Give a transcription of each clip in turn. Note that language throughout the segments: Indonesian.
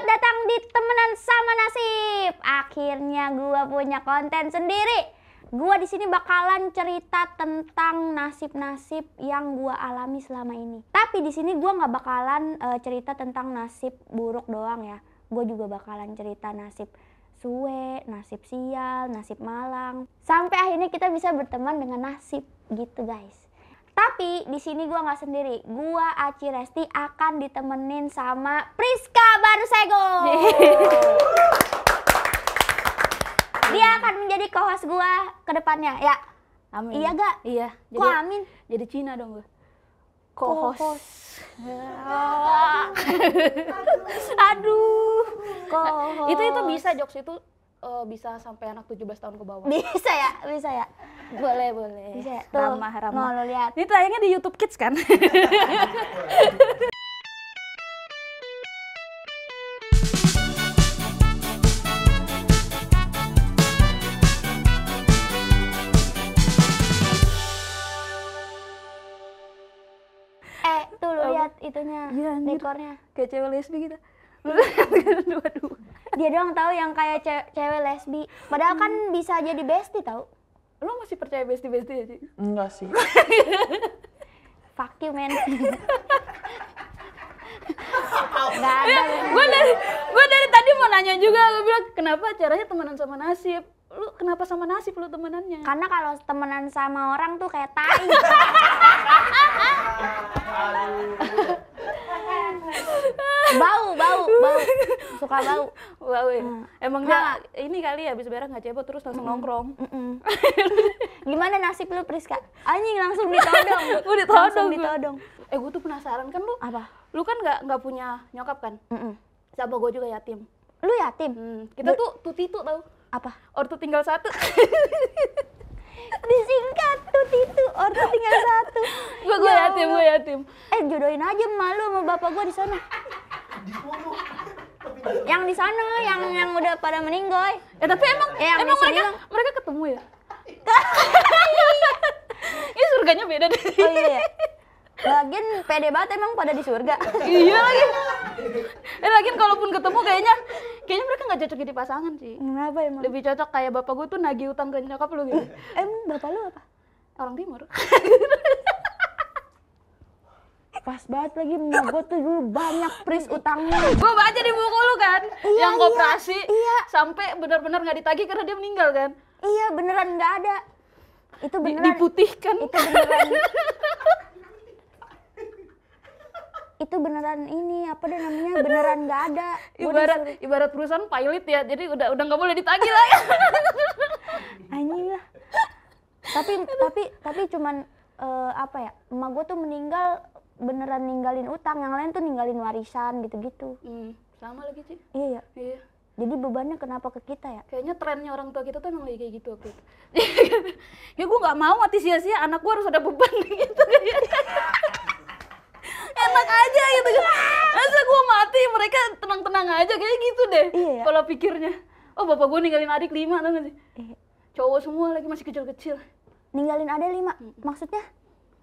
Selamat datang di Temenan Sama Nasib. Akhirnya gua punya konten sendiri. Gua di sini bakalan cerita tentang nasib-nasib yang gua alami selama ini. Tapi di sini gua nggak bakalan cerita tentang nasib buruk doang ya. Gua juga bakalan cerita nasib suwe, nasib sial, nasib malang. Sampai akhirnya kita bisa berteman dengan nasib gitu guys. Tapi di sini gua nggak sendiri. Gua Aci Resti akan ditemenin sama Priska Barusego. Dia akan menjadi co-host gua ke depannya, ya. Amin. Iya gak? Iya. Kok amin? Jadi Cina dong gue. Co-host. Aduh. Co-host. Itu bisa jokes itu bisa sampai anak 17 tahun ke bawah. Bisa ya? Bisa ya? Boleh. Bisa ya? Tuh, Ramah. no, lo lihat. Ini tayangnya di YouTube Kids kan? Tuh lo lihat itunya, Iya, anjir. dekornya. Kayak cewek lesbi gitu. Dua-dua. Dia doang tahu yang kayak cewek lesbi. Padahal kan bisa jadi bestie tahu. Lo masih percaya bestie-bestie ya, Ci? Enggak sih. Fuck you, man. Gak ada. Gue dari tadi mau nanya juga, gue bilang kenapa caranya temenan sama nasib? Lu kenapa sama nasib lu temenannya? Karena kalau temenan sama orang tuh kayak tai. bau. Suka bau. Wow, emang dia ini kali ya, habis berak nggak cebok terus langsung nongkrong. Gimana nasib lu, Priska? Anjing langsung ditodong. Gue ditodong. Langsung ditodong. Gue tuh penasaran kan lu. Apa? Lu kan nggak punya nyokap kan? Sama gue juga yatim. Lu yatim? Kita tuh tutitu tau. Apa? Ortu tinggal satu. Disingkat Tutitu, ortu tinggal satu. Gue yatim. Jodohin aja emak lu sama bapak gua di sana. Yang di sana, yang udah pada meninggoy. Tapi emang mereka ketemu ya? Ini surganya beda deh. Oh iya. Lagian pede banget emang pada di surga. Iya lagi. Lagian kalaupun ketemu kayaknya mereka nggak cocok jadi pasangan sih. Kenapa emang? Lebih cocok kayak bapak gue tuh nagih utang ke nyokap lu gitu. Emang bapak lu apa? Orang timur. Pas banget lagi, emak gue tuh dulu banyak Pris utangnya. Gue baca di buku lu kan, Iya, yang koperasi iya. sampai benar-benar nggak ditagih karena dia meninggal kan. Iya beneran nggak ada. Itu beneran. Diputihkan. Itu beneran. Itu beneran ini apa deh namanya, beneran nggak ada. Ibarat perusahaan pilot ya, jadi udah nggak boleh ditagih lah ya. Anjing lah. Tapi cuman apa ya, emak gue tuh meninggal beneran ninggalin utang, yang lain tuh ninggalin warisan gitu-gitu. Sama lagi sih. Iya. Jadi bebannya kenapa ke kita ya? Kayaknya trennya orang tua kita tuh emang lagi kayak gitu waktu itu. Ya gue nggak mau mati sia-sia, anak gue harus ada beban gitu. Enak aja gitu. Masa gue mati mereka tenang-tenang aja kayak gitu deh. Iya. Kalau pikirnya, oh bapak gue ninggalin adik 5 tau gak sih? Iya. Cowok semua lagi masih kecil-kecil. Ninggalin ada 5, maksudnya?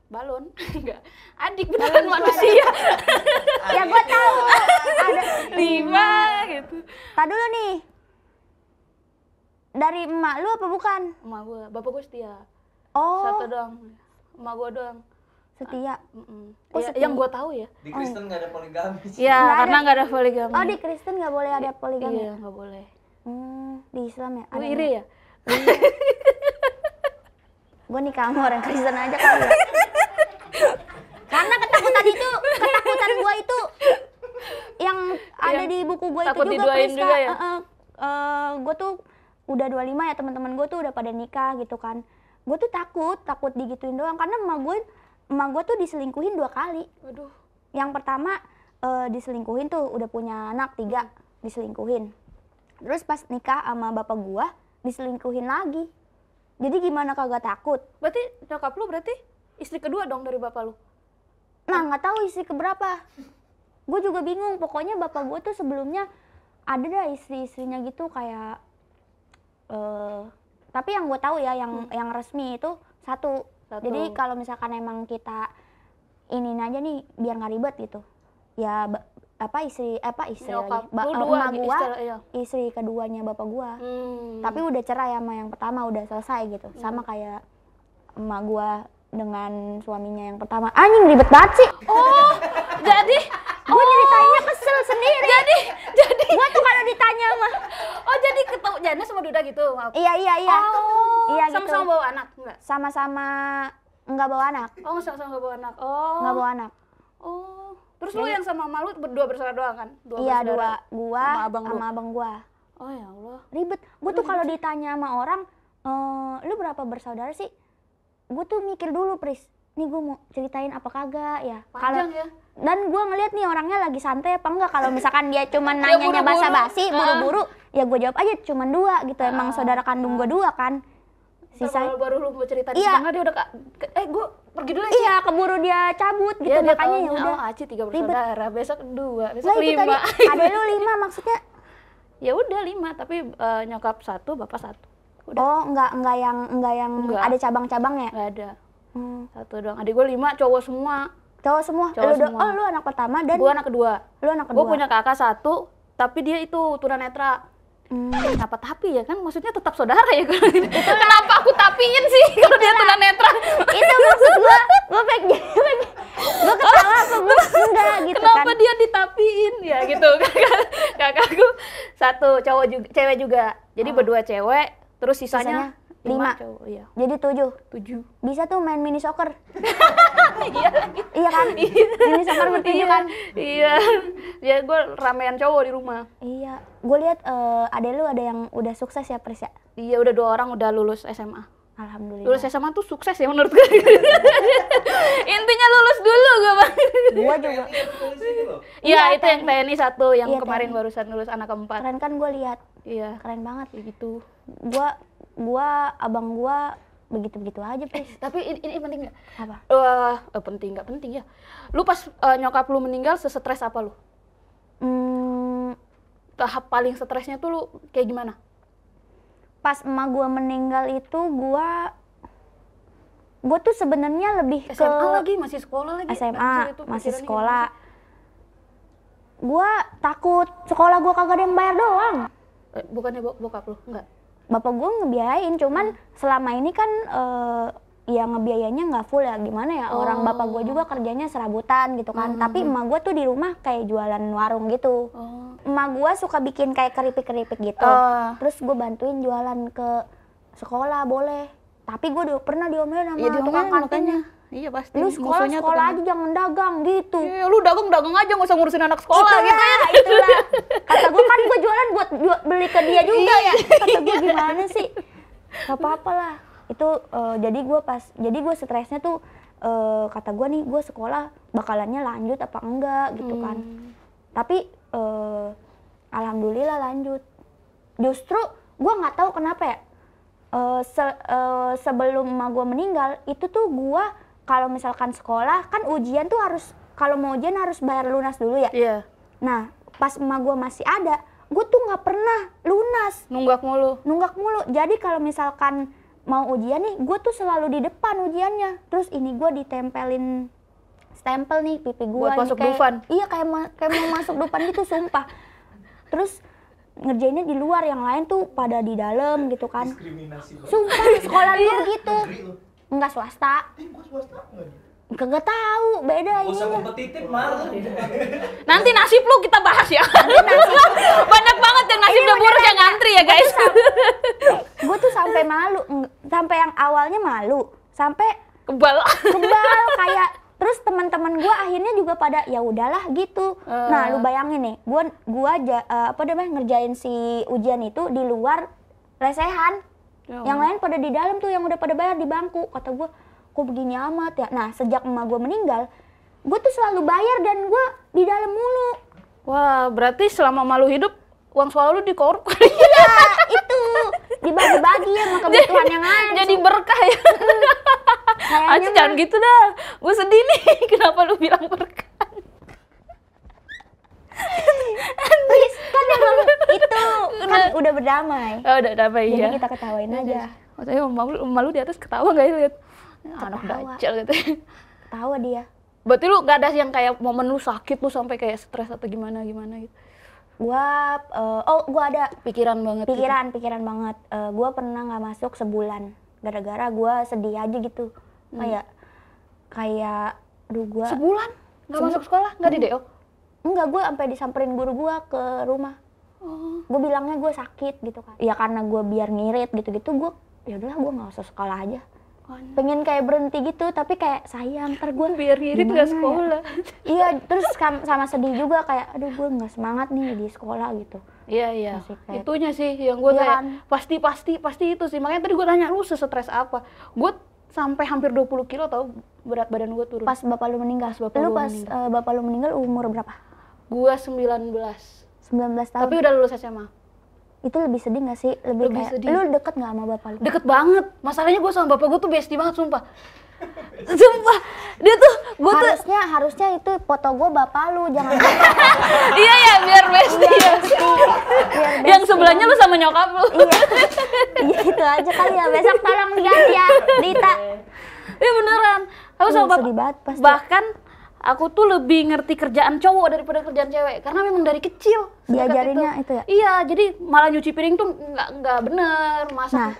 Balon, enggak. Adik beneran manusia. Ya gue tahu. Ada 5 gitu. Tadi dulu nih. Dari emak lu apa bukan? Emak gue, bapak gue setia. Oh. Satu doang. Emak gue doang. Setia. Oh, ya, yang gue tahu ya. Di Kristen nggak ada poligami. Iya, karena nggak ada poligami. Oh, di Kristen nggak boleh ada poligami. Iya, nggak boleh. Di Islam ya. Lu iri ya? Gue nikah sama orang Kristen aja kali ya. Karena ketakutan gue itu yang ada di buku gue itu takut juga, diduain Priska. juga ya? Gue tuh udah 25 ya, teman-teman gue tuh udah pada nikah gitu kan. Gue tuh takut digituin doang karena emak gue tuh diselingkuhin 2 kali. Aduh. Yang pertama diselingkuhin tuh udah punya anak 3, diselingkuhin. Terus pas nikah sama bapak gue diselingkuhin lagi. Jadi gimana kagak takut? Berarti nyokap lu berarti istri kedua dong dari bapak lu? Nah nggak tahu istri keberapa. Gue juga bingung. Pokoknya bapak gue tuh sebelumnya ada dah istri-istrinya gitu kayak. Tapi yang gue tahu ya yang resmi itu satu. Jadi kalau misalkan emang kita iniin aja nih biar nggak ribet gitu. Ya istri Nyokap lagi. lu dua Emak gua, iya. istri keduanya bapak gua. Hmm. Tapi udah cerai sama yang pertama, udah selesai gitu. Sama kayak emak gua dengan suaminya yang pertama. Anjing ribet banget sih. Oh, jadi Gua ceritainnya kesel sendiri. jadi Gua tuh kalau ditanya mah. oh jadi ketemu Jana sama Duda gitu. Maaf. Iya. Oh, Iya gitu. sama-sama bawa anak enggak? Sama-sama enggak bawa anak. Oh, sama-sama nggak bawa anak. Oh. Enggak bawa anak. Oh. Terus lu yang sama malu berdua bersaudara doang kan? Iya, bersaudara. gua sama abang lu. sama abang gua. Oh ya Allah. Ribet. Gua tuh kalau ditanya sama orang, lu berapa bersaudara sih? Gua tuh mikir dulu, Pris. Nih gua mau ceritain apa kagak ya? Panjang ya. Dan gua ngeliat nih orangnya lagi santai apa enggak. Kalau misalkan dia cuman Dia nanyanya buru-buru. basa-basi, buru-buru, ya gua jawab aja cuman 2 gitu. Emang saudara kandung gua 2 kan. Sisa Sisa baru lu mau cerita di Iya. tengah dia udah gue pergi dulu ya. iya, keburu dia cabut gitu. Iya, dia Makanya ya taunya, udah. oh Aci 3 bersaudara, besok 2, besok Nah, itu 5. tadi ada lu 5 maksudnya. Ya udah 5, tapi nyokap 1, bapak 1. Udah. Oh, enggak yang Enggak. ada cabang-cabangnya. Nggak ada. Hmm. 1 doang. Adik gue 5, cowok semua. Cowok semua. Cowok semua. Oh, lu anak pertama dan Gue anak kedua. lu anak Gue kedua. punya kakak 1, tapi dia itu tunanetra. Kenapa tapi ya kan? Maksudnya tetap saudara ya. Kenapa aku tapiin sih kalau dia tunanetra? Itu maksud gua pengen gua ketawa apa gua enggak gitu Kenapa kan. dia ditapiin ya gitu. Kakakku 1 cowok juga, cewek juga. Jadi berdua cewek, terus sisanya 5 5. cowok. Iya. Jadi 7. 7. Bisa tuh main mini soccer. Iya lagi. Iya kan? Mini soccer bertujuh kan? Iya. Ya gue ramean cowok di rumah. Iya. Gua lihat adek lu ada yang udah sukses ya, Pris ya. Iya, udah 2 orang udah lulus SMA. Alhamdulillah. Lulus SMA tuh sukses ya menurut gue. Intinya lulus dulu gue, Bang. Gua juga. Iya, Iya, itu yang TNI 1 yang Iya, kemarin TNI. barusan lulus anak keempat. Keren kan gua lihat. Iya, Keren banget. kayak gitu. Abang gua begitu-begitu aja, Pris. Tapi ini penting nggak? Apa? Penting nggak penting ya. Lu pas nyokap lu meninggal sesetres apa lu? Tahap paling stresnya tuh lu kayak gimana? Pas emak gua meninggal itu gua tuh sebenarnya lebih SMA ke lagi, masih sekolah lagi. SMA, Maksud itu masih pikirannya sekolah. Gua takut sekolah gua kagak ada yang bayar doang. gimana sih? Bukannya bokap lu? Enggak. Bapak gua ngebiayain, cuman selama ini kan ya ngebiayanya nggak full ya, gimana ya, orang bapak gua juga kerjanya serabutan gitu kan. Tapi emak gua tuh di rumah kayak jualan warung gitu. Emak gua suka bikin kayak keripik-keripik gitu. Terus gue bantuin jualan ke sekolah boleh. Tapi gue udah pernah diomelin sama Iya, tukang diomelin kantinnya. makanya. Iya pasti. Lu sekolah aja jangan dagang gitu. Iya, lu dagang aja nggak usah ngurusin anak sekolah gitu ya. Itulah. Kata gue kan gue jualan buat beli ke dia juga ya. Kata gue gimana sih? Gak apa-apa lah. Itu jadi gue stresnya tuh kata gue nih, gue sekolah bakalannya lanjut apa enggak gitu kan. Tapi alhamdulillah lanjut. Justru gue nggak tahu kenapa ya. Sebelum emak gue meninggal itu tuh gue kalau misalkan sekolah kan ujian tuh harus, kalau mau ujian harus bayar lunas dulu ya. Iya. Nah pas emak gue masih ada, gue tuh nggak pernah lunas, Nunggak mulu. nunggak mulu. Jadi kalau misalkan mau ujian nih, gue tuh selalu di depan ujiannya. Terus ini gue ditempelin stempel nih pipi gue. Buat masuk Dufan? Iya kayak mau masuk Dufan gitu, sumpah. Terus ngerjainnya di luar, yang lain tuh pada di dalam gitu kan. Sumpah sekolah lu gitu. Enggak swasta. Kagak tahu, beda Gak usah ini. kompetitif, Mar. Nanti nasib lu kita bahas ya. Banyak banget yang nasibnya buruk yang ngantri ya guys. Gue tuh sampai malu, sampai yang awalnya malu, sampai Kebal. kayak terus teman-teman gue akhirnya juga pada ya udahlah gitu. Nah lu bayangin nih, gue ngerjain si ujian itu di luar lesehan. Yang lain pada di dalam tuh, yang udah pada bayar di bangku. Kata gue, kok begini amat ya. Nah sejak emak gue meninggal, gue tuh selalu bayar dan gue di dalam mulu. Wah, berarti selama malu hidup uang sekolah lu dikorup. Iya itu dibagi-bagi ya sama kebutuhan yang lain. Jadi berkah ya. Kayaknya Aci jangan gitu dah. Gue sedih nih. Kenapa lu bilang berkah? Please, kan emang itu kan udah berdamai. Oh, udah damai Jadi ya. kita ketawain aja. Maksudnya malu di atas ketawa nggak ya lihat? Anak Ketawa. dajal gitu. Ketawa dia. Berarti lu gak ada yang kayak momen lu sakit lu sampai kayak stres atau gimana gitu? Gua ada Pikiran banget. pikiran banget. Gua pernah nggak masuk sebulan gara-gara gua sedih aja gitu. Kayak aduh gua Sebulan nggak masuk sekolah, nggak di DO? enggak, gua sampai disamperin guru gua ke rumah. Gue bilangnya gue sakit gitu kan. Ya karena gue biar ngirit gitu-gitu, gue ya udahlah gue nggak usah sekolah aja. Pengen kayak berhenti gitu, tapi kayak sayang ntar gue biar ngirit nggak sekolah. Iya, terus sama sedih juga kayak aduh gue nggak semangat nih di sekolah gitu. Iya. Kayak, Itunya sih yang gue kayak pasti itu sih. Makanya tadi gue tanya lu setres apa. Gue sampai hampir 20 kilo tau berat badan gue turun. Pas bapak lu meninggal. Bapak lu meninggal umur berapa? Gue 19 tahun. Tapi udah lulus SMA. Itu lebih sedih gak sih? Lebih kayak, sedih. Lu deket gak sama bapak lu? Deket banget. Masalahnya gue sama bapak gue tuh bestie banget, sumpah. Dia tuh, harusnya itu foto gue bapak lu, jangan iya ya, biar bestie ya. Yang sebelahnya lu sama nyokap lu. Iya, itu aja kali ya. Besok tolong diganti ya, Dita. Iya beneran. Aku sama bapak. Sedih banget pasti. Bahkan aku tuh lebih ngerti kerjaan cowok daripada kerjaan cewek karena memang dari kecil diajarinnya itu ya. Iya, jadi malah nyuci piring tuh nggak bener, masak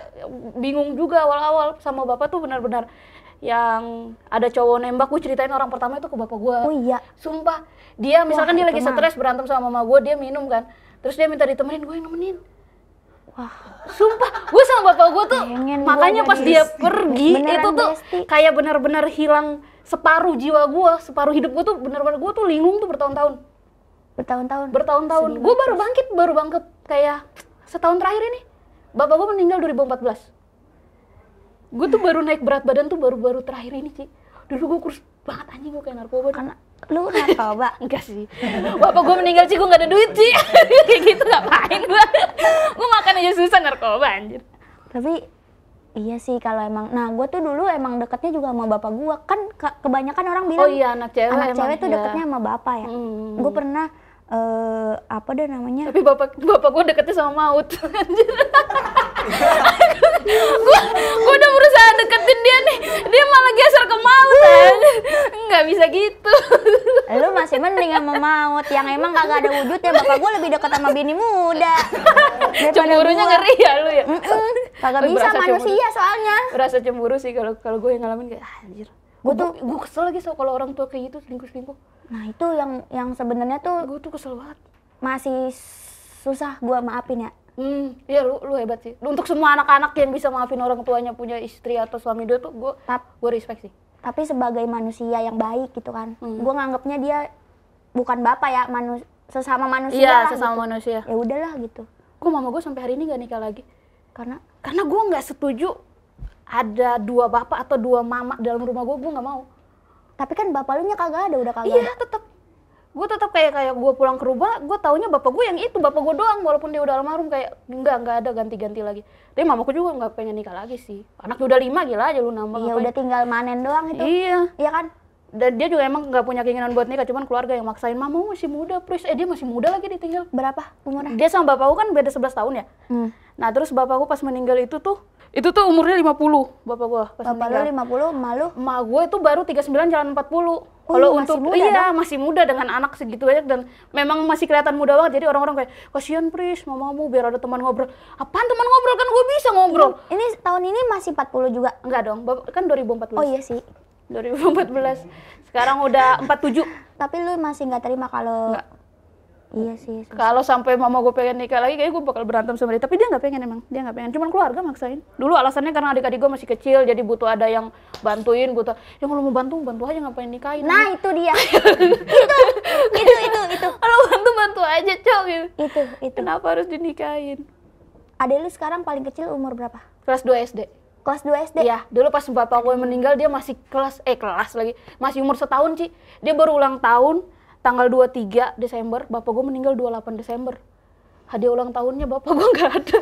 bingung juga awal-awal. Sama bapak tuh benar-benar yang ada cowok nembak, gue ceritain orang pertama itu ke bapak gue. Oh iya, sumpah. Dia misalkan dia lagi stres berantem sama mama gue, dia minum kan, terus dia minta ditemenin, gue yang nemenin. Wah, sumpah, gue sama bapak gue tuh makanya pas dia pergi itu tuh kayak benar-benar hilang separuh jiwa gue, separuh hidup gue tuh benar-benar gue tuh linglung tuh bertahun-tahun. Gue baru bangkit kayak setahun terakhir ini. Bapak gue meninggal 2014. Gue tuh baru naik berat badan tuh baru terakhir ini, Ci. Dulu gue kurus banget anjing, gue kayak narkoba. Karena lu narkoba? Enggak sih. Bapak gue meninggal, Ci, gue gak ada duit, Ci. Kayak gitu ngapain gue. Gue makan aja susah narkoba anjir. Tapi iya sih kalau emang, nah gue tuh dulu emang deketnya juga sama bapak gue. Kan kebanyakan orang bilang, oh iya, anak cewek tuh deketnya sama bapak ya. Gue pernah, apa deh namanya? Tapi bapak gue deketnya sama maut. Gue udah berusaha deketin dia nih, dia malah geser ke maut. Nggak bisa gitu. Lu masih mending sama maut, yang emang kagak ada wujudnya. Bapak gue lebih dekat sama bini muda. Cemburunya ngeri ya lu ya? Kagak bisa manusia soalnya. Berasa cemburu sih kalau gue yang ngalamin kayak anjir. Gue kesel lagi kalau orang tua kayak gitu selingkuh. Nah itu yang sebenarnya tuh gue tuh kesel banget. Masih susah gue maafin ya. Iya lu hebat sih. Untuk semua anak-anak yang bisa maafin orang tuanya punya istri atau suami dia tuh gue respect sih. Tapi sebagai manusia yang baik gitu kan, gue nganggapnya dia bukan bapak ya, sesama manusia. Iya, lah, sesama gitu. manusia. Ya udahlah gitu. Mama gue sampai hari ini gak nikah lagi. Karena gue nggak setuju ada 2 bapak atau 2 mama dalam rumah gue nggak mau. Tapi kan bapak lu nya kagak ada, udah kagak. Iya, tetap. Gue tetap kayak gue pulang ke rumah, gue taunya bapak gue yang itu, bapak gue doang, walaupun dia udah almarhum. Kayak nggak ada ganti-ganti lagi. Tapi mamaku juga nggak pengen nikah lagi sih. Anaknya udah 5, gila aja lu nambah. Iya, udah tinggal manen doang itu. Iya kan? Dan dia juga emang nggak punya keinginan buat nikah, cuman keluarga yang maksain, mama masih muda, please. Dia masih muda lagi ditinggal. Berapa umurnya? Dia sama bapakku kan beda 11 tahun ya. Nah terus bapakku pas meninggal itu tuh umurnya 50, bapak gua pas meninggal. Bapak lu 50, malu? Emak gue itu baru 39 jalan 40. Kalau untuk masih muda dengan anak segitu banyak dan memang masih kelihatan muda banget. Jadi orang-orang kayak, kasihan Pris, mamamu biar ada teman ngobrol. Apaan teman ngobrol, kan gue bisa ngobrol. Ini tahun ini masih 40 juga? Enggak dong, kan 2014. Oh iya sih. 2014. Sekarang udah 47. Tapi lu masih nggak terima kalau? Iya sih. Kalau sampai mama gue pengen nikah lagi, kayaknya gue bakal berantem sama dia. Tapi dia nggak pengen emang, dia nggak pengen. Cuman keluarga maksain. Dulu alasannya karena adik-adik gue masih kecil, jadi butuh ada yang bantuin, yang kalau mau bantu aja, ngapain nikahin. Nah itu dia. itu. Kalau bantu aja cok. Itu. Kenapa harus dinikahin? Adek lu sekarang paling kecil umur berapa? Kelas 2 SD. Kelas 2 SD? Iya, dulu pas bapak gue meninggal dia masih kelas lagi. Masih umur setahun, Ci. Dia baru ulang tahun tanggal 23 Desember, bapak gue meninggal 28 Desember. Hadiah ulang tahunnya bapak gue nggak ada.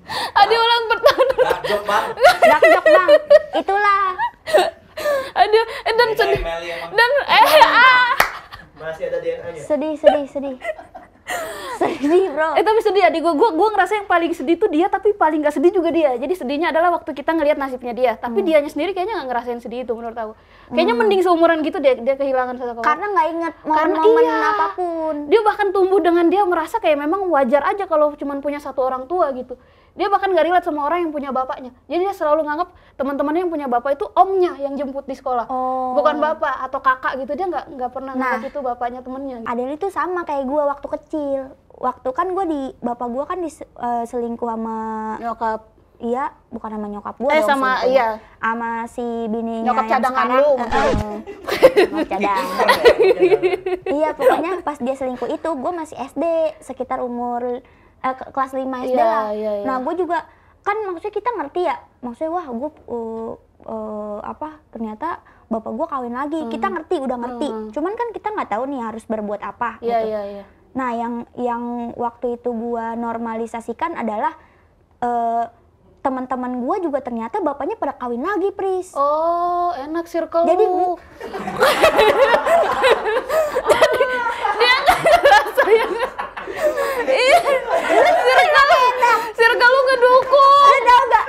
Hadiah ulang bertahun. Dakjok bang, itulah. Aduh, dan sedih. Dan masih ada DNA-nya. Sedih. sedih bro. Tapi sedih adik gue ngerasa yang paling sedih tuh dia, tapi paling gak sedih juga dia. Jadi sedihnya adalah waktu kita ngelihat nasibnya dia, tapi dianya sendiri kayaknya gak ngerasain sedih itu menurut aku. Kayaknya mending seumuran gitu dia kehilangan satu kawan. Karena nggak inget momen apapun. Dia bahkan tumbuh dengan dia merasa kayak memang wajar aja kalau cuma punya satu orang tua gitu. Dia bahkan gak relate sama orang yang punya bapaknya. Jadi dia selalu nganggap teman-temannya yang punya bapak itu omnya yang jemput di sekolah, bukan bapak atau kakak gitu. Dia nggak pernah nganggap itu bapaknya temennya. Adel itu sama kayak gue waktu kecil. Waktu kan gue bapak gue kan diselingkuh sama nyokap. Iya, bukan sama nyokap gue sama selingkuh. iya. Sama si bininya nyokap yang cadangan sekarang. lu. Nyokap cadangan. Iya, pokoknya pas dia selingkuh itu gue masih SD, sekitar umur kelas 5 SD lah. Iya. Nah, gue juga kan maksudnya kita ngerti ya. Maksudnya wah, gue ternyata bapak gue kawin lagi. Kita ngerti, udah ngerti. Cuman kan kita nggak tahu nih harus berbuat apa gitu. Iya. Nah, yang waktu itu gue normalisasikan adalah teman-teman gue juga ternyata bapaknya pada kawin lagi, Pris. Oh, enak circle jadi lu. Dia ngerasa yang circle lu ngedukung. Lu tau gak?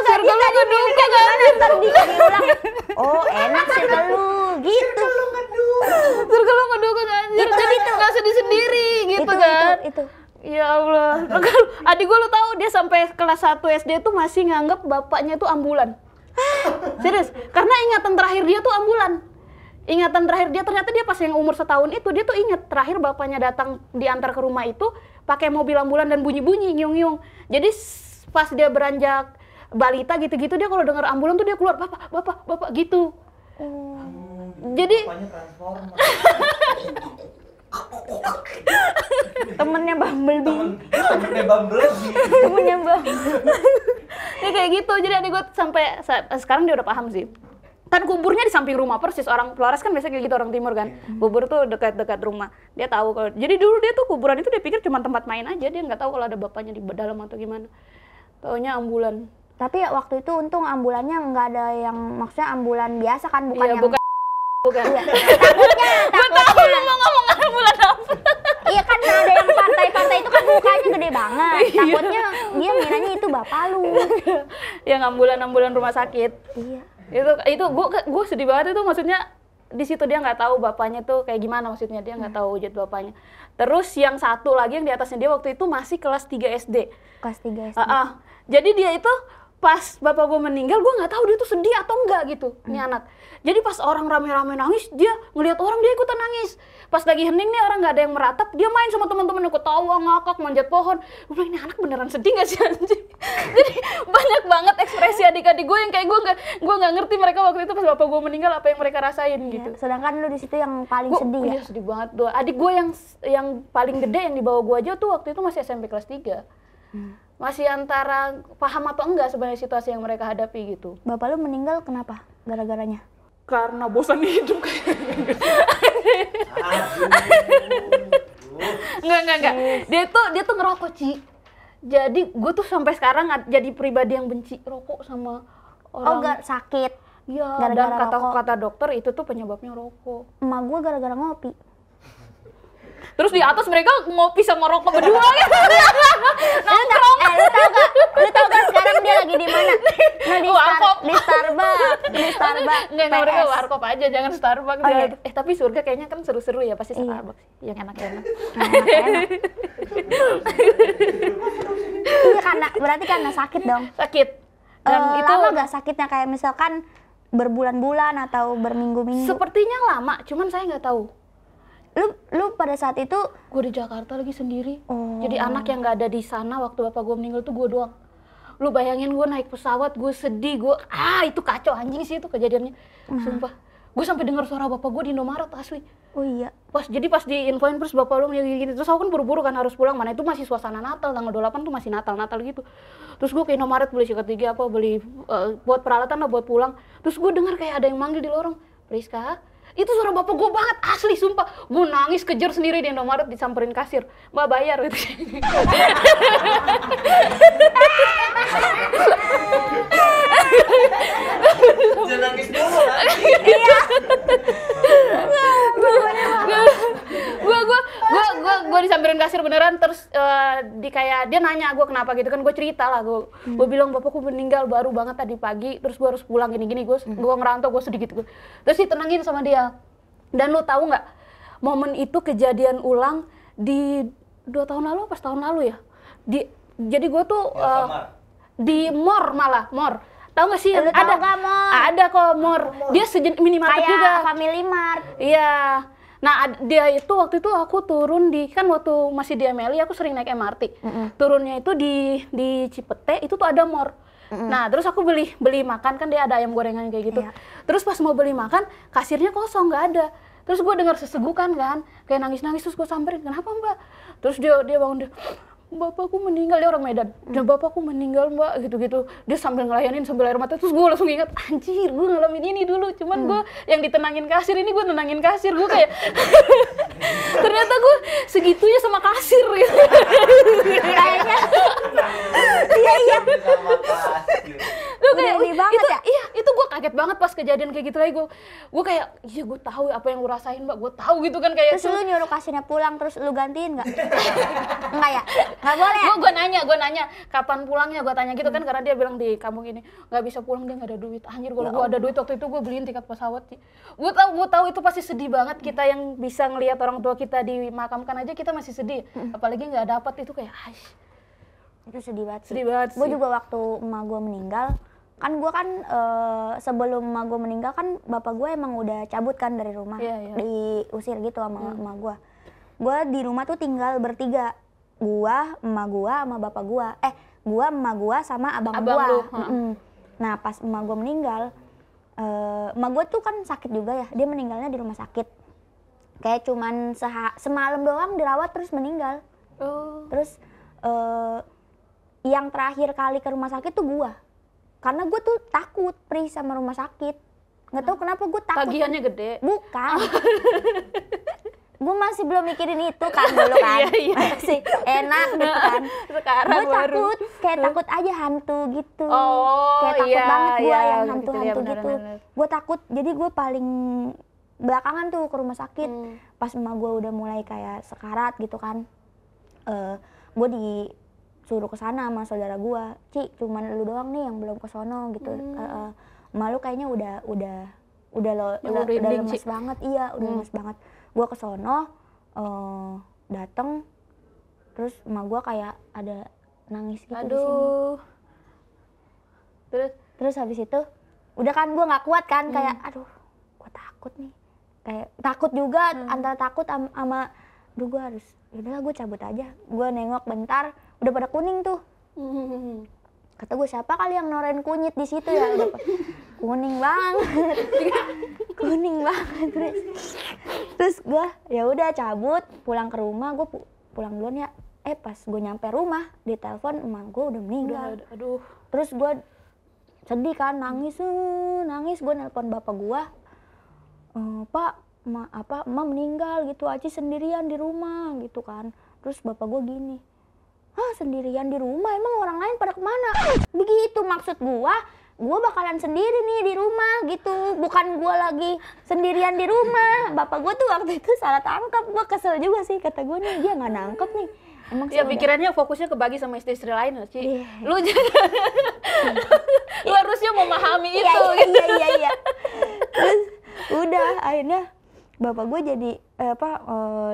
Circle lu ngedukung kan? Ntar diulang. Oh, enak circle lu, gitu. Circle lu ngedukung anjir. Jadi gak sedih sendiri gitu kan? Itu. Ya Allah, adik gue lu tahu dia sampai kelas 1 SD tuh masih nganggap bapaknya tuh ambulan. Serius, karena ingatan terakhir dia tuh ambulan. Ingatan terakhir dia ternyata dia pas yang umur setahun itu dia tuh inget terakhir bapaknya datang diantar ke rumah itu pakai mobil ambulan dan bunyi-bunyi ngiung-ngiung. Jadi pas dia beranjak balita gitu-gitu dia kalau dengar ambulan tuh dia keluar bapak gitu. Jadi temennya Bumblebee. Ya kayak gitu. Jadi adik gue sampai sekarang dia udah paham sih. Kan kuburnya di samping rumah persis. Orang Flores kan biasanya kayak gitu, orang timur kan. Kubur tuh dekat-dekat rumah. Dia tahu kalau jadi dulu dia tuh kuburan itu dia pikir cuma tempat main aja. Dia nggak tahu kalau ada bapaknya di dalam atau gimana. Taunya ambulan. Tapi ya waktu itu untung ambulannya nggak ada yang maksudnya ambulan biasa kan, bukan yang bukan. Iya. Takutnya lu mau ngomong ambulan apa? Iya kan ada yang pantai itu kan mukanya gede banget. Takutnya dia ngiranya itu bapak lu. Yang ambulan rumah sakit. Iya. Itu gue sedih banget itu, maksudnya di situ dia nggak tahu bapaknya tuh kayak gimana, maksudnya dia nggak tahu wujud bapaknya. Terus yang satu lagi yang di atasnya dia waktu itu masih kelas 3 SD. Kelas 3 SD. Jadi dia itu pas bapak gue meninggal, gue nggak tahu dia tuh sedih atau enggak gitu, ini anak. Jadi pas orang rame-rame nangis, dia ngelihat orang dia ikutan nangis. Pas lagi hening nih orang nggak ada yang meratap, dia main sama teman-temannya ketawa, ngakak, manjat pohon. Gue bilang ini anak beneran sedih nggak sih anjing? Jadi banyak banget ekspresi adik-adik gue yang kayak gue nggak ngerti mereka waktu itu pas bapak gue meninggal apa yang mereka rasain gitu. Sedangkan lu di situ yang paling sedih ya? Iya sedih banget tuh. Adik gue yang paling gede yang di bawah gue aja tuh waktu itu masih SMP kelas 3. Masih antara paham atau enggak sebenarnya situasi yang mereka hadapi gitu. Bapak lu meninggal kenapa? Gara-garanya? Karena bosan hidup. Enggak. Dia tuh ngerokok, Ci. Jadi gue tuh sampai sekarang jadi pribadi yang benci rokok sama orang. Oh, gak sakit. Iya, gara-gara dan rokok. kata dokter itu tuh penyebabnya rokok. Emak gue gara-gara ngopi. Terus di atas mereka ngopi sama rokok berdua gitu. Nongkrong. Lu tau gak sekarang dia lagi di mana? Nah, di Starbucks. Enggak, mereka warkop aja, jangan Starbucks. Oh, iya. Tapi surga kayaknya kan seru-seru ya, pasti Starbucks. Yang enak-enak. Iya, berarti karena sakit dong. Sakit. Dan itu lama gak sakitnya, kayak misalkan berbulan-bulan atau berminggu-minggu? Sepertinya lama, cuman saya nggak tahu. Lu pada saat itu gue di Jakarta lagi sendiri. Jadi anak yang nggak ada di sana waktu bapak gue meninggal tuh gue doang. Lu bayangin gue naik pesawat, gue sedih, itu kacau anjing sih itu kejadiannya. Sumpah. Gue sampai dengar suara bapak gue di Indomaret asli. Oh iya. Pas diinfoin terus bapak lu gini. Terus aku kan buru-buru kan harus pulang, mana itu masih suasana Natal, tanggal 28 tuh masih Natal gitu. Terus gue ke Indomaret beli sikat gigi beli buat peralatan lah buat pulang. Terus gue dengar kayak ada yang manggil di lorong, "Priska." Itu suara bapak gue banget, asli sumpah. Gue nangis kejar sendiri di Indomaret, disamperin kasir. "Mbak bayar." Gitu. Jangan nangis dulu lah. Gue disamperin kasir beneran. Terus kayak dia nanya gue kenapa gitu kan, gue cerita lah, gue bilang bapakku meninggal baru banget tadi pagi, terus gue harus pulang gini-gini, gue ngerantau, gue sedikit gue. Terus ditenangin sama dia. Dan lu tahu nggak, momen itu kejadian ulang di 2 tahun lalu pas tahun lalu ya. Jadi gue tuh di Mor. Tahu nggak sih? Ada kok Mor. Dia minimarket juga. Kayak Family Mart. Iya. Nah dia itu waktu itu aku turun kan waktu masih di MLI aku sering naik MRT. Turunnya itu di Cipete itu tuh ada Mor. Nah terus aku beli makan kan, dia ada ayam gorengan kayak gitu. Terus pas mau beli makan kasirnya kosong, nggak ada. Terus gue dengar sesegukan kan, kayak nangis-nangis, terus gue samperin, kenapa mbak? Terus dia bangun, bapakku meninggal, dia orang Medan. Bapakku meninggal mbak, gitu-gitu. Dia sambil ngelayanin sambil air mata. Terus gue langsung ingat, anjir gue ngalamin ini dulu. Cuman gue yang ditenangin kasir, ini gue tenangin kasir. Gue kayak ternyata gue segitunya sama kasir gitu. Kayaknya iya. Gue kayak banget itu, ya? iya itu gue kaget banget pas kejadian kayak gitu lagi. Gue kayak iya gue tahu apa yang gue rasain mbak, gue tahu gitu kan kayak. Terus lu nyuruh kasirnya pulang, terus lu gantiin nggak? Enggak ya? Nggak boleh. Gue nanya kapan pulangnya, gue tanya gitu kan, karena dia bilang di kampung ini nggak bisa pulang, dia nggak ada duit. Anjir kalau gue ada duit waktu itu gue beliin tiket pesawat sih. Gue tahu itu pasti sedih banget. Kita yang bisa ngelihat orang tua kita dimakamkan aja kita masih sedih, apalagi nggak dapat itu kayak itu sedih banget. Gue juga waktu emak gue meninggal kan, gue kan sebelum emak gue meninggal kan bapak gue emang udah cabut kan dari rumah, diusir gitu sama emak gue. Gue di rumah tuh tinggal bertiga, gua, emak gua, sama bapak gua. Gua, emak gua, sama abang gua. Nah pas emak gua meninggal, emak gua tuh kan sakit juga ya, dia meninggalnya di rumah sakit. Kayak cuman semalam doang dirawat terus meninggal. Terus yang terakhir kali ke rumah sakit tuh gua, karena gua tuh takut Pri sama rumah sakit. Nggak tahu kenapa gua takut. Tagihannya gede? Bukan. Gue masih belum mikirin itu kan dulu kan. Masih enak gitu kan. Sekarang gue takut, kayak takut aja hantu gitu. Kayak takut banget gue yang hantu-hantu gitu. Gue takut, jadi gue paling belakangan tuh ke rumah sakit. Pas emak gue udah mulai kayak sekarat gitu kan. Gue disuruh ke sana sama saudara gue. Ci, cuman lu doang nih yang belum ke sono gitu. Emak lu kayaknya udah lemes banget. Iya, udah lemes banget. Gue kesono, dateng, terus emak gue kayak ada nangis gitu di sini. Terus habis itu, udah kan gue nggak kuat kan, kayak aduh, gue takut nih, kayak takut juga antara takut sama, aduh gue harus, yaudahlah gue cabut aja. Gue nengok bentar, udah pada kuning tuh. Kata gue siapa kali yang noren kunyit di situ ya, udah kuning banget. Kuning banget. Terus gue ya udah cabut pulang ke rumah. Gue pulang duluan ya. Pas gue nyampe rumah ditelepon emak gue udah meninggal. Aduh. Terus gue sedih kan, nangis. Gue nelpon bapak gue, Pak, emak meninggal gitu, Aci sendirian di rumah gitu kan. Terus bapak gue gini, hah sendirian di rumah, emang orang lain pada kemana? Begitu maksud gue bakalan sendiri nih di rumah gitu, bukan gue lagi sendirian di rumah. Bapak gue tuh waktu itu salah tangkap, gue kesel juga sih, kata gue nih dia nggak nangkep nih. Emang ya pikirannya fokusnya kebagi sama istri-istri lain sih. Lu lu harusnya memahami itu. Iya. Terus udah akhirnya bapak gue jadi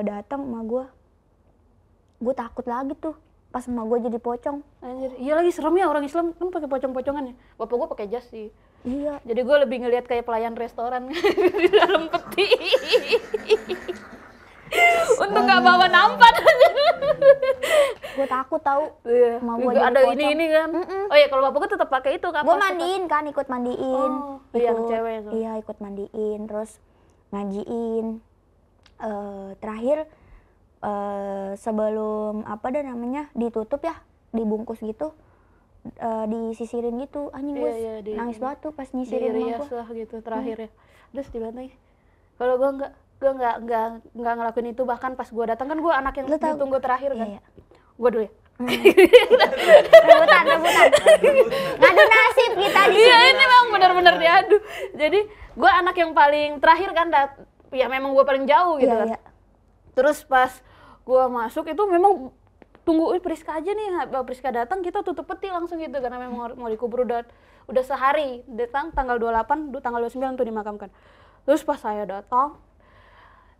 datang sama gue takut lagi tuh. Pas emak gue jadi pocong. Anjir, iya lagi serem ya, orang Islam kan pakai pocong-pocongan ya. Bapak gue pakai jas sih. Iya. Jadi gue lebih ngelihat kayak pelayan restoran di dalam peti. Untuk nggak bawa nampan. Gue takut tahu. Iya. Emak gue ada pocong. ini kan. Oh iya, kalau bapak gue tetap pakai itu kan. Gue mandiin kan, ikut mandiin. Yang cewek itu. Iya, ikut mandiin, terus ngajiin. Terakhir sebelum ditutup ya, dibungkus gitu, disisirin gitu, anjing gue nangis banget tuh pas nyisirin emak gue. Lah gitu terakhir ya. Terus dibantai. Kalau gue nggak ngelakuin itu, bahkan pas gue datang kan gue anak yang ditunggu terakhir kan. Iya. Gue dulu ya. Rebutan. Ngadu nasib kita di sini. Iya, ini memang benar-benar diadu. Jadi gue anak yang paling terakhir kan, ya memang gue paling jauh gitu kan. Iya. Terus pas Gua masuk itu memang tunggu Priska aja nih, Priska datang kita tutup peti langsung gitu karena memang mau dikubur udah sehari, datang tanggal 28, tanggal 29 tuh dimakamkan. Terus pas saya datang,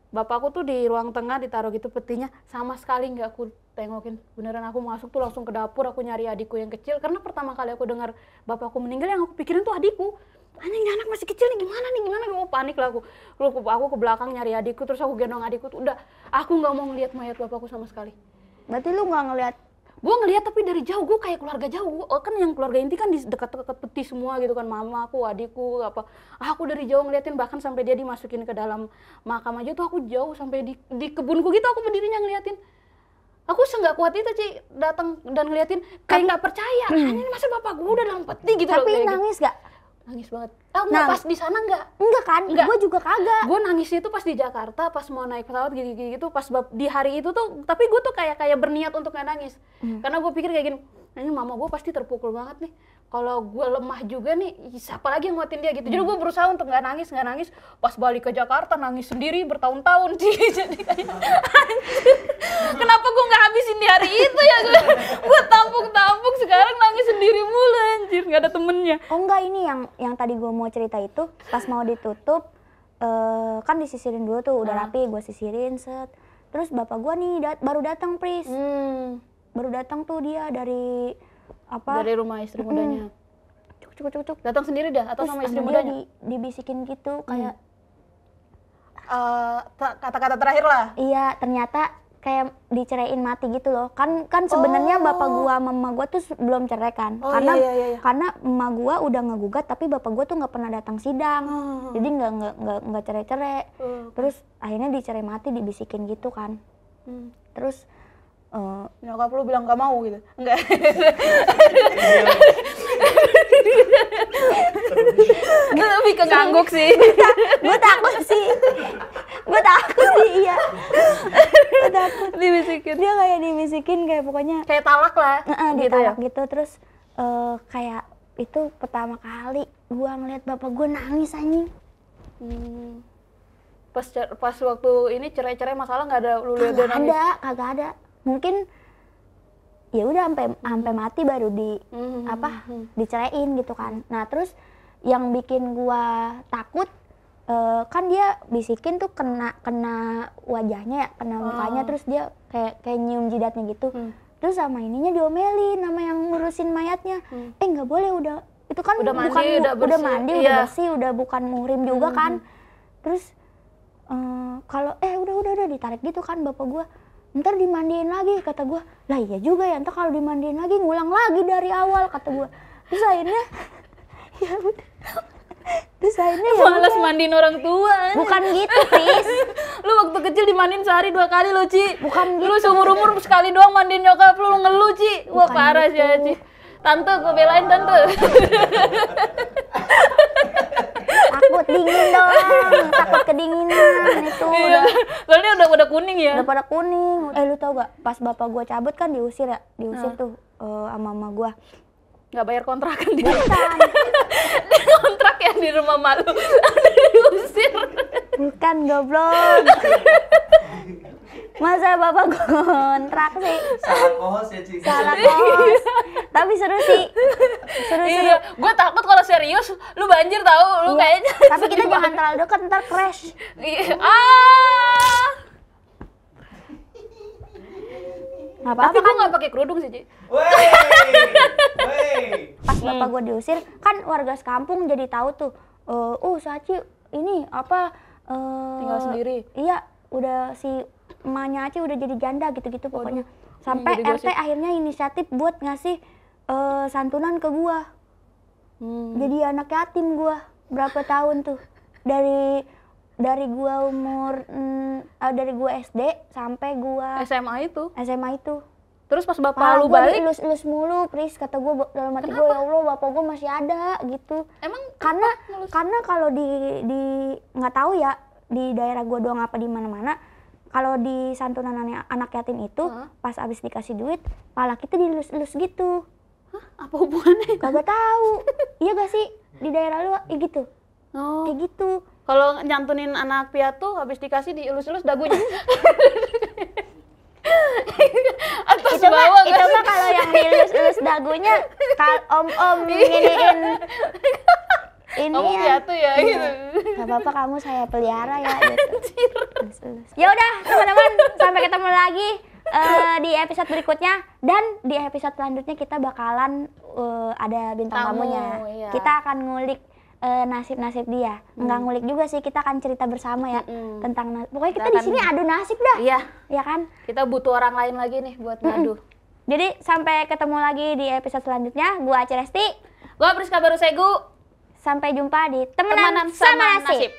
bapakku tuh di ruang tengah ditaruh gitu petinya, sama sekali nggak aku tengokin. Beneran aku masuk tuh langsung ke dapur, aku nyari adikku yang kecil karena pertama kali aku dengar bapakku meninggal yang aku pikirin tuh adikku. Anjing, anak masih kecil nih, gimana nih, aku panik lah aku ke belakang nyari adikku, terus aku gendong adikku tuh udah, aku nggak mau ngelihat mayat bapakku sama sekali. Berarti lu nggak ngelihat? Gue ngelihat tapi dari jauh, gue kayak keluarga jauh. Kan yang keluarga inti kan di dekat-dekat peti semua gitu kan, mama aku, adikku, apa. Aku dari jauh ngeliatin, bahkan sampai dia dimasukin ke dalam makam aja tuh aku jauh sampai di kebunku gitu aku berdirinya ngeliatin. Aku nggak kuat itu datang dan ngeliatin kayak nggak percaya. Ini masa bapak gue udah dalam peti gitu. Tapi nangis gak? Nangis banget. Enggak, pas di sana enggak. Enggak kan? Gue juga kagak. Gue nangisnya itu pas di Jakarta, pas mau naik pesawat gitu, pas di hari itu tuh, tapi gue tuh kayak berniat untuk gak nangis. Karena gue pikir kayak gini, ini mama gue pasti terpukul banget nih. Kalau gue lemah juga nih, siapa lagi yang nguatin dia gitu. Jadi gue berusaha untuk gak nangis. Pas balik ke Jakarta nangis sendiri bertahun-tahun. Jadi kayak, anjir, kenapa gue gak habisin di hari itu ya? Gue tampuk-tampuk, sekarang nangis sendiri mulu anjir, gak ada temennya. Oh enggak, ini yang tadi gue mau cerita itu, pas mau ditutup, kan disisirin dulu tuh, udah rapi, gue sisirin, set. Terus bapak gue nih baru datang, Pris. Baru datang tuh dia dari apa? Dari rumah istri mudanya. Cuk. Datang sendiri dah atau terus sama istri dia mudanya? Dibisikin gitu kayak kata-kata terakhir lah. Iya, ternyata kayak diceraiin mati gitu loh. Kan sebenarnya bapak gua sama emak gua tuh belum cerai kan. Karena emak gua udah ngegugat tapi bapak gua tuh nggak pernah datang sidang. Jadi nggak cerai-cerai. Terus akhirnya dicerai mati, dibisikin gitu kan. Terus nyokap lu bilang gak mau gitu? Enggak. Gue lebih ke ngangguk sih. Gue takut sih, iya. Gue takut. Dibisikin. Dia kayak dibisikin kayak pokoknya. Kayak talak lah. Gitu ditalak ya? Gitu. Terus kayak itu pertama kali gue ngeliat bapak gue nangis anjing. Pas waktu ini cerai-cerai masalah nggak ada lu lihat dia nangis? Kagak ada. Mungkin ya udah sampai mati baru diceraiin gitu kan. Nah terus yang bikin gua takut kan dia bisikin tuh kena wajahnya ya, kena mukanya, terus dia kayak nyium jidatnya gitu. Terus sama ininya diomelin sama yang ngurusin mayatnya. Nggak boleh, udah itu kan udah mandi, udah bersih, udah bukan muhrim juga kan. Terus kalau udah ditarik gitu kan bapak gua. Ntar dimandiin lagi, kata gue. Lah iya juga ya, ntar kalau dimandiin lagi ngulang lagi dari awal, kata gue. Terus akhirnya ya udah. Terus akhirnya ya malas mandiin orang tua. Bukan gitu, Pris. Lu waktu kecil dimandiin sehari 2 kali lo, Ci. Bukan gitu. Lu seumur-umur sekali doang mandiin nyokap lu ngeluh, Ci. Wah, parah gitu. sih, Ci. Tante, gue belain tante. Takut dingin dong, takut kedinginan itu. Iya. Soalnya udah kuning ya. Udah pada kuning. Lu tau gak, pas bapak gue cabut kan diusir tuh sama mama gue. Nggak bayar kontrakan dia. Bukan. Dia kontrak ya di rumah malu. Diusir. Bukan, goblok. Masa bapak gue kontrak sih? Salah kos ya, Ci. Salah kos. Tapi seru sih. Seru. Iya, gue takut kalau serius lu banjir tahu, lu kayaknya. Tapi kita jangan terlalu dekat, ntar crash. Iya. Apa-apa Tapi gue kan nggak pakai kerudung sih, Ci. pas bapak gue diusir, kan warga sekampung jadi tahu tuh. Saci ini apa? Tinggal sendiri. Iya, udah si emaknya Aci udah jadi janda gitu-gitu pokoknya. Sampai RT akhirnya inisiatif buat ngasih santunan ke gua. Jadi anak yatim gua berapa tahun tuh. Dari gua umur dari gua SD sampai gua SMA itu. Terus pas bapak lu balik ilus mulu, Pris, kata gua dalam hati gua, ya Allah bapak gua masih ada gitu. Emang karena kalau di nggak tahu ya di daerah gua doang apa di mana-mana. Kalau di santunan anak yatim itu, pas abis dikasih duit, pala kita dilus-lus gitu. Hah? Apa hubungannya? Kagak tahu. Iya gak sih? Di daerah lu gitu? Kayak gitu. Kalau nyantunin anak piatu, habis dikasih dielus-elus dagunya. yang dilus-lus dagunya om-om giniin ini Kamu ya. piatu ya gitu. Gak apa-apa kamu saya pelihara ya gitu. Ya udah teman-teman, sampai ketemu lagi di episode berikutnya, dan di episode selanjutnya kita bakalan ada bintang tamunya. Iya. Kita akan ngulik nasib-nasib dia. Enggak ngulik juga sih, kita akan cerita bersama ya tentang pokoknya kita di sini adu nasib dah. Iya. Ya kan? Kita butuh orang lain lagi nih buat ngadu. Jadi sampai ketemu lagi di episode selanjutnya. Gua Aci Resti. Gua Priska Barusegu. Sampai jumpa di Temenan Sama Nasib.